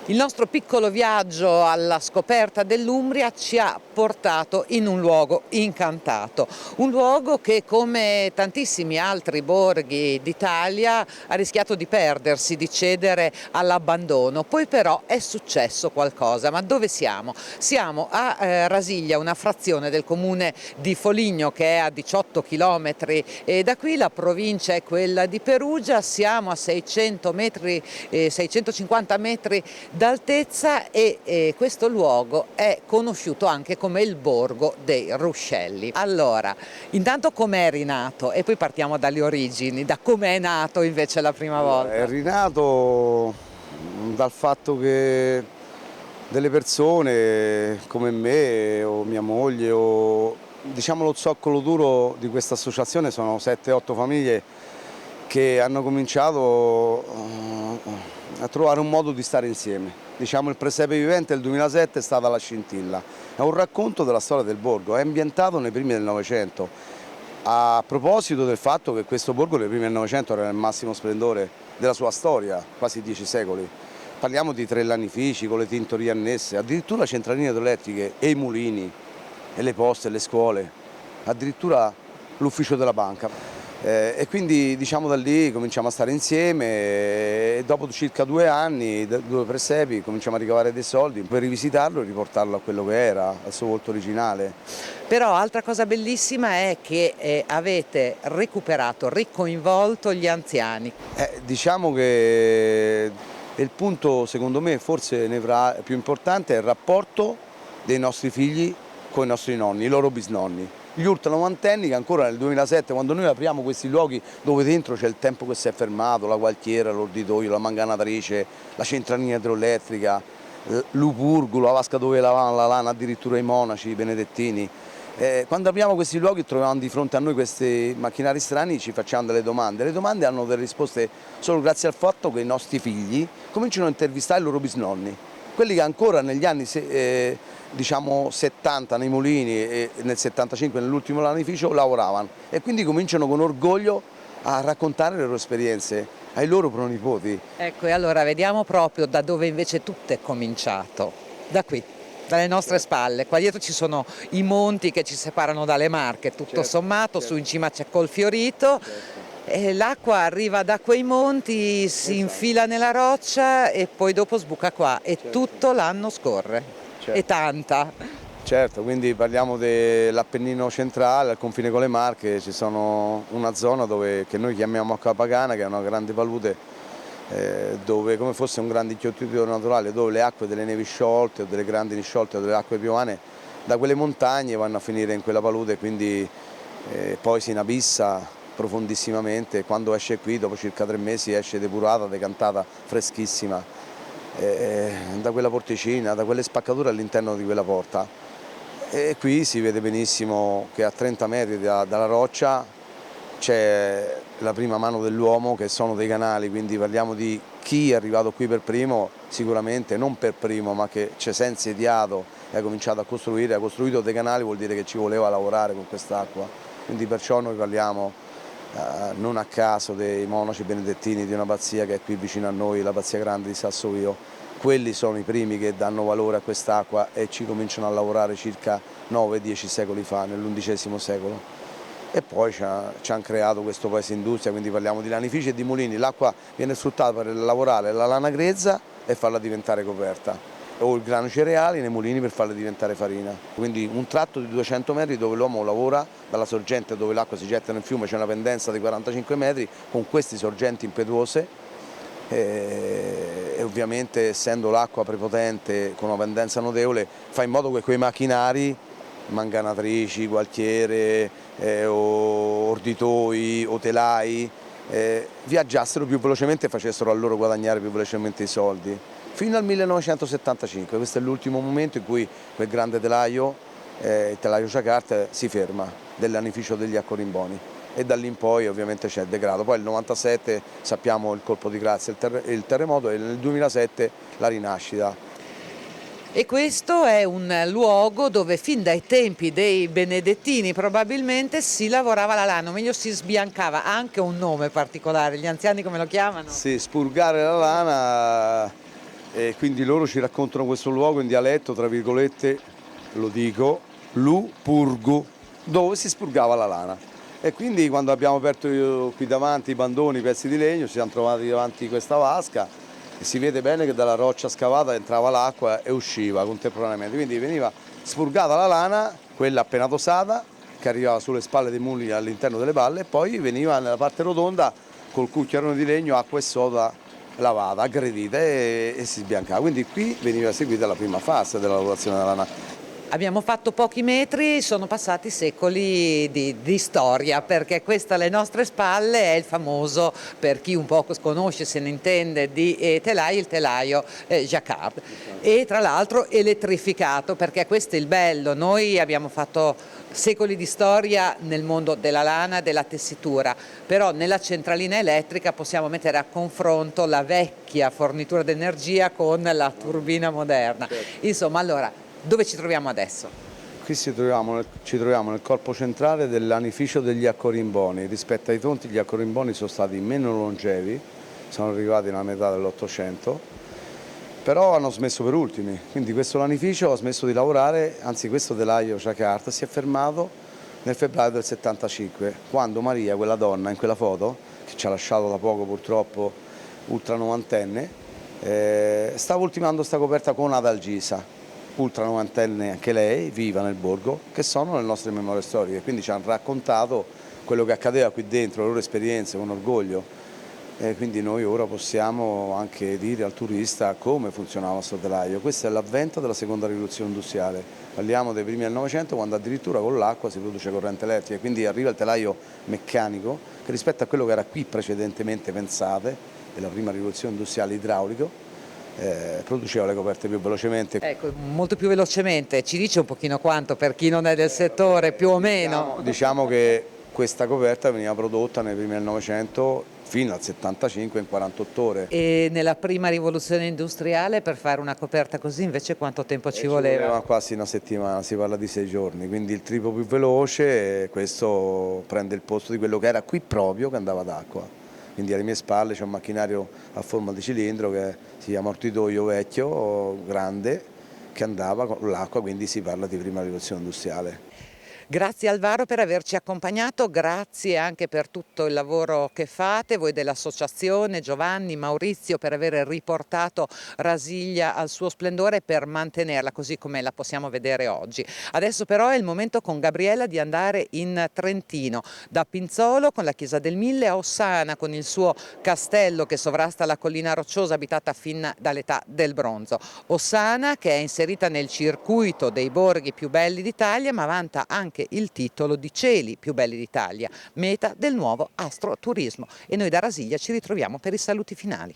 Il nostro piccolo viaggio alla scoperta dell'Umbria ci ha portato in un luogo incantato, un luogo che come tantissimi altri borghi d'Italia ha rischiato di perdersi, di cedere all'abbandono. Poi però è successo qualcosa, ma dove siamo? Siamo a Rasiglia, una frazione del comune di Foligno che è a 18 chilometri da qui, la provincia è quella di Perugia, siamo a 600 metri, 650 metri d'altezza e questo luogo è conosciuto anche come il Borgo dei Ruscelli. Allora, intanto com'è rinato e poi partiamo dalle origini, da come è nato invece la prima volta. È rinato dal fatto che delle persone come me o mia moglie o diciamo lo zoccolo duro di questa associazione sono 7-8 famiglie che hanno cominciato a trovare un modo di stare insieme. Diciamo il presepe vivente del 2007 è stata la scintilla, è un racconto della storia del borgo, è ambientato nei primi del Novecento. A proposito del fatto che questo borgo nei primi del Novecento era nel massimo splendore della sua storia, quasi 10 secoli. Parliamo di 3 lanifici con le tintorie annesse, addirittura centraline idroelettriche e i mulini, e le poste, e le scuole, addirittura l'ufficio della banca. E quindi diciamo da lì cominciamo a stare insieme e dopo circa 2 anni, 2 presepi, cominciamo a ricavare dei soldi per rivisitarlo e riportarlo a quello che era, al suo volto originale. Però altra cosa bellissima è che avete recuperato, ricoinvolto gli anziani. Diciamo che il punto secondo me forse più importante è il rapporto dei nostri figli con i nostri nonni, i loro bisnonni. Gli ultranovantenni che ancora nel 2007, quando noi apriamo questi luoghi dove dentro c'è il tempo che si è fermato, la gualtiera, l'orditoio, la manganatrice, la centralina idroelettrica, l'upurgulo, la vasca dove lavavano la lana, addirittura i monaci, i benedettini. Quando apriamo questi luoghi troviamo di fronte a noi questi macchinari strani, ci facciamo delle domande. Le domande hanno delle risposte solo grazie al fatto che i nostri figli cominciano a intervistare i loro bisnonni, quelli che ancora negli anni diciamo 70 nei mulini e nel 75 nell'ultimo lanificio lavoravano e quindi cominciano con orgoglio a raccontare le loro esperienze ai loro pronipoti. Ecco, e allora vediamo proprio da dove invece tutto è cominciato, da qui, dalle nostre spalle. Qua dietro ci sono i monti che ci separano dalle Marche, tutto sommato, su in cima c'è Colfiorito. E l'acqua arriva da quei monti, si infila nella roccia e poi dopo sbuca qua e tutto l'anno scorre. E tanta. Certo, quindi parliamo dell'Appennino centrale, al confine con le Marche, ci sono una zona che noi chiamiamo Acqua Pagana, che è una grande palude, dove come fosse un grande inciottito naturale, dove le acque delle nevi sciolte o delle grandi sciolte o delle acque piovane da quelle montagne vanno a finire in quella palude, quindi poi si inabissa profondissimamente, quando esce qui dopo circa 3 mesi esce depurata, decantata, freschissima da quella porticina, da quelle spaccature all'interno di quella porta. E qui si vede benissimo che a 30 metri dalla roccia c'è la prima mano dell'uomo, che sono dei canali, quindi parliamo di chi è arrivato qui per primo, sicuramente non per primo, ma che c'è senza idiato e ha cominciato a costruire, ha costruito dei canali, vuol dire che ci voleva lavorare con quest'acqua. Quindi perciò noi parliamo non a caso dei monaci benedettini di un'abbazia che è qui vicino a noi, l'abbazia grande di Sassovio. Quelli sono i primi che danno valore a quest'acqua e ci cominciano a lavorare circa 9-10 secoli fa, nell'undicesimo secolo. E poi ci hanno creato questo paese industria, quindi parliamo di lanifici e di mulini. L'acqua viene sfruttata per lavorare la lana grezza e farla diventare coperta, o il grano cereali nei mulini per farle diventare farina. Quindi un tratto di 200 metri dove l'uomo lavora, dalla sorgente dove l'acqua si getta nel fiume c'è una pendenza di 45 metri con queste sorgenti impetuose e ovviamente essendo l'acqua prepotente con una pendenza notevole fa in modo che quei macchinari, manganatrici, gualtiere, orditoi, o telai, viaggiassero più velocemente e facessero a loro guadagnare più velocemente i soldi. Fino al 1975, questo è l'ultimo momento in cui quel grande telaio, il telaio Ciacart, si ferma del lanificio degli Accorimboni e da lì in poi ovviamente c'è il degrado. Poi nel 97 sappiamo il colpo di grazia, il terremoto e nel 2007 la rinascita. E questo è un luogo dove fin dai tempi dei benedettini probabilmente si lavorava la lana, o meglio si sbiancava, ha anche un nome particolare, gli anziani come lo chiamano? Sì, spurgare la lana e quindi loro ci raccontano questo luogo in dialetto, tra virgolette, lo dico, Lu Purgu, dove si spurgava la lana. E quindi quando abbiamo aperto qui davanti i bandoni, i pezzi di legno, ci siamo trovati davanti questa vasca e si vede bene che dalla roccia scavata entrava l'acqua e usciva contemporaneamente. Quindi veniva spurgata la lana, quella appena tosata, che arrivava sulle spalle dei muli all'interno delle balle, e poi veniva nella parte rotonda col cucchiarone di legno, acqua e soda lavata, aggredita e si sbiancava. Quindi qui veniva eseguita la prima fase della lavorazione della lana. Abbiamo fatto pochi metri, sono passati secoli di storia, perché questo alle nostre spalle è il famoso, per chi un po' conosce, se ne intende, di telaio, il telaio Jacquard. E tra l'altro elettrificato, perché questo è il bello. Noi abbiamo fatto secoli di storia nel mondo della lana, della tessitura, però nella centralina elettrica possiamo mettere a confronto la vecchia fornitura d'energia con la turbina moderna. Insomma, allora, dove ci troviamo adesso? Qui ci troviamo nel corpo centrale del lanificio degli Accorimboni. Rispetto ai tonti, gli Accorimboni sono stati meno longevi, sono arrivati nella metà dell'Ottocento, però hanno smesso per ultimi. Quindi questo lanificio ha smesso di lavorare, anzi questo telaio Jacquard si è fermato nel febbraio del 75, quando Maria, quella donna in quella foto, che ci ha lasciato da poco purtroppo, ultra novantenne, stava ultimando sta coperta con Adalgisa, ultra novantenne anche lei, viva nel borgo, che sono le nostre memorie storiche, quindi ci hanno raccontato quello che accadeva qui dentro, le loro esperienze con orgoglio, e quindi noi ora possiamo anche dire al turista come funzionava questo telaio. Questo è l'avvento della seconda rivoluzione industriale, parliamo dei primi del Novecento, quando addirittura con l'acqua si produce corrente elettrica, quindi arriva il telaio meccanico che rispetto a quello che era qui precedentemente pensate, della prima rivoluzione industriale idraulico, produceva le coperte più velocemente. Ecco, molto più velocemente, ci dice un pochino quanto per chi non è del settore, più o meno? Diciamo che questa coperta veniva prodotta nei primi del Novecento fino al 75 in 48 ore. E nella prima rivoluzione industriale per fare una coperta così invece quanto tempo ci voleva? Ci voleva quasi una settimana, si parla di 6 giorni, quindi il triplo più veloce, e questo prende il posto di quello che era qui proprio, che andava d'acqua. Quindi alle mie spalle c'è un macchinario a forma di cilindro che si chiama ortitoio vecchio, grande, che andava con l'acqua, quindi si parla di prima rivoluzione industriale. Grazie Alvaro per averci accompagnato, grazie anche per tutto il lavoro che fate, voi dell'associazione, Giovanni, Maurizio, per aver riportato Rasiglia al suo splendore e per mantenerla così come la possiamo vedere oggi. Adesso però è il momento con Gabriella di andare in Trentino, da Pinzolo con la Chiesa del Mille a Ossana con il suo castello che sovrasta la collina rocciosa abitata fin dall'età del bronzo. Ossana che è inserita nel circuito dei borghi più belli d'Italia, ma vanta anche il titolo di cieli più belli d'Italia, meta del nuovo astroturismo, e noi da Rasiglia ci ritroviamo per i saluti finali.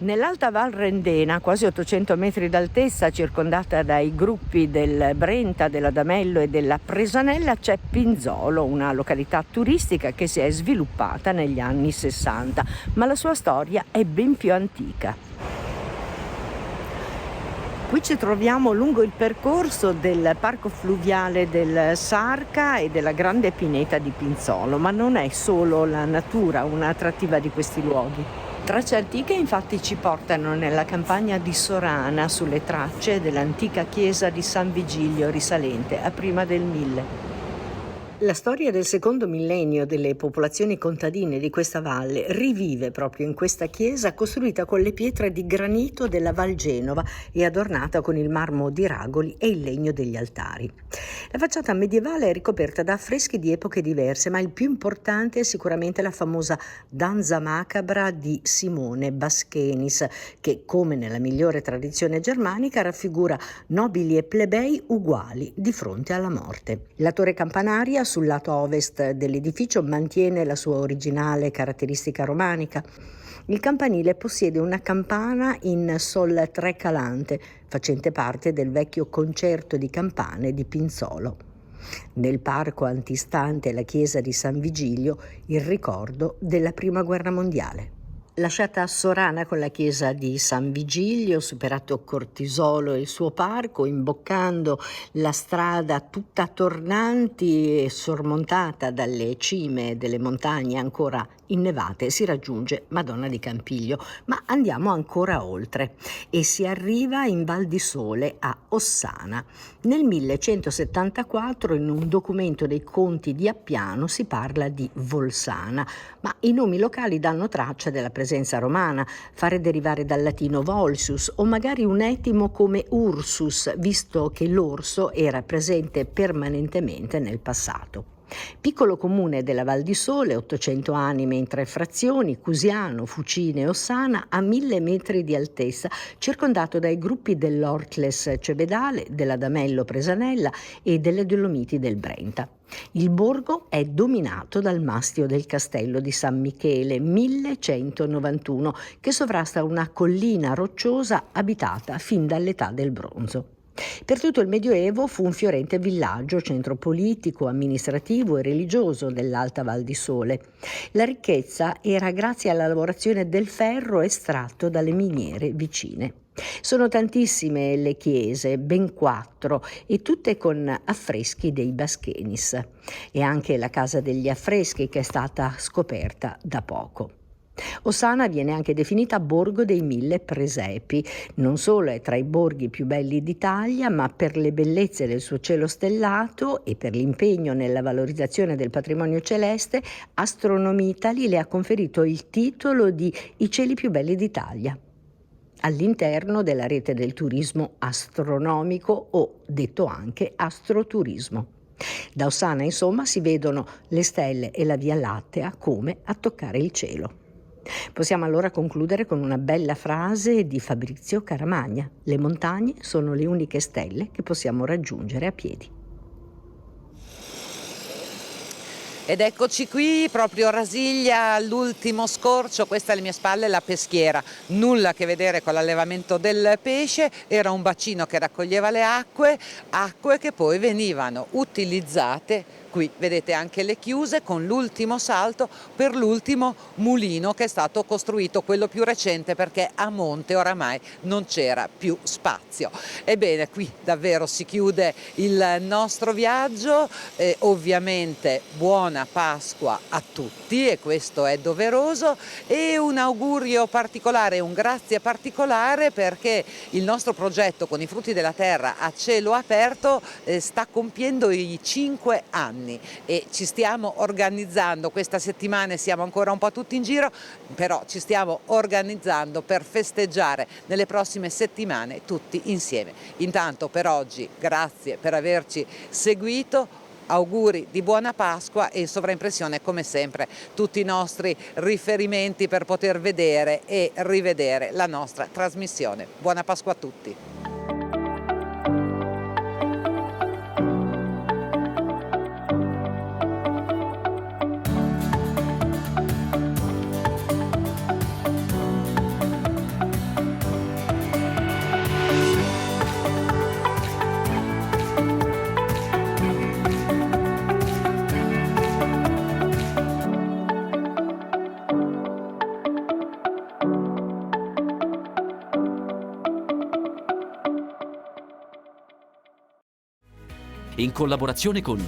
Nell'Alta Val Rendena, quasi 800 metri d'altezza, circondata dai gruppi del Brenta, dell'Adamello e della Presanella, c'è Pinzolo, una località turistica che si è sviluppata negli anni 60, ma la sua storia è ben più antica. Qui ci troviamo lungo il percorso del parco fluviale del Sarca e della grande pineta di Pinzolo, ma non è solo la natura un'attrattiva di questi luoghi. Tracce antiche infatti ci portano nella campagna di Sorana sulle tracce dell'antica chiesa di San Vigilio risalente a prima del 1000. La storia del secondo millennio delle popolazioni contadine di questa valle rivive proprio in questa chiesa costruita con le pietre di granito della Val Genova e adornata con il marmo di Ragoli e il legno degli altari. La facciata medievale è ricoperta da affreschi di epoche diverse, ma il più importante è sicuramente la famosa danza macabra di Simone Baschenis, che, come nella migliore tradizione germanica, raffigura nobili e plebei uguali di fronte alla morte. La torre campanaria sul lato ovest dell'edificio mantiene la sua originale caratteristica romanica. Il campanile possiede una campana in sol trecalante, facente parte del vecchio concerto di campane di Pinzolo. Nel parco antistante la chiesa di San Vigilio, il ricordo della Prima Guerra Mondiale. Lasciata a Sorana con la chiesa di San Vigilio, superato Cortisolo e il suo parco, imboccando la strada tutta tornanti e sormontata dalle cime delle montagne ancora innevate, si raggiunge Madonna di Campiglio. Ma andiamo ancora oltre e si arriva in Val di Sole a Ossana. Nel 1174 in un documento dei conti di Appiano si parla di Volsana, ma i nomi locali danno traccia della presenza romana, fare derivare dal latino volsus o magari un etimo come ursus, visto che l'orso era presente permanentemente nel passato. Piccolo comune della Val di Sole, 800 anime in 3 frazioni, Cusiano, Fucine e Ossana, a 1000 metri di altezza, circondato dai gruppi dell'Ortles Cebedale, dell'Adamello Presanella e delle Dolomiti del Brenta. Il borgo è dominato dal mastio del castello di San Michele, 1191, che sovrasta una collina rocciosa abitata fin dall'età del bronzo. Per tutto il Medioevo fu un fiorente villaggio, centro politico, amministrativo e religioso dell'Alta Val di Sole. La ricchezza era grazie alla lavorazione del ferro estratto dalle miniere vicine. Sono tantissime le chiese, ben 4, e tutte con affreschi dei Baschenis. E anche la Casa degli Affreschi, che è stata scoperta da poco. Ossana viene anche definita Borgo dei 1000 Presepi. Non solo è tra i borghi più belli d'Italia, ma per le bellezze del suo cielo stellato e per l'impegno nella valorizzazione del patrimonio celeste, Astronomy Italy le ha conferito il titolo di I cieli più belli d'Italia, all'interno della rete del turismo astronomico o detto anche astroturismo. Da Ossana, insomma, si vedono le stelle e la Via Lattea come a toccare il cielo. Possiamo allora concludere con una bella frase di Fabrizio Caramagna: le montagne sono le uniche stelle che possiamo raggiungere a piedi. Ed eccoci qui, proprio Rasiglia, all'ultimo scorcio. Questa alle mie spalle è la peschiera, nulla a che vedere con l'allevamento del pesce, era un bacino che raccoglieva le acque che poi venivano utilizzate. Qui vedete anche le chiuse con l'ultimo salto per l'ultimo mulino che è stato costruito, quello più recente, perché a monte oramai non c'era più spazio. Ebbene, qui davvero si chiude il nostro viaggio, ovviamente buona Pasqua a tutti, e questo è doveroso, e un augurio particolare, un grazie particolare, perché il nostro progetto con i frutti della terra a cielo aperto sta compiendo i 5 anni. E ci stiamo organizzando, questa settimana siamo ancora un po' tutti in giro, però ci stiamo organizzando per festeggiare nelle prossime settimane tutti insieme. Intanto per oggi grazie per averci seguito, auguri di buona Pasqua, e in sovraimpressione come sempre tutti i nostri riferimenti per poter vedere e rivedere la nostra trasmissione. Buona Pasqua a tutti! In collaborazione con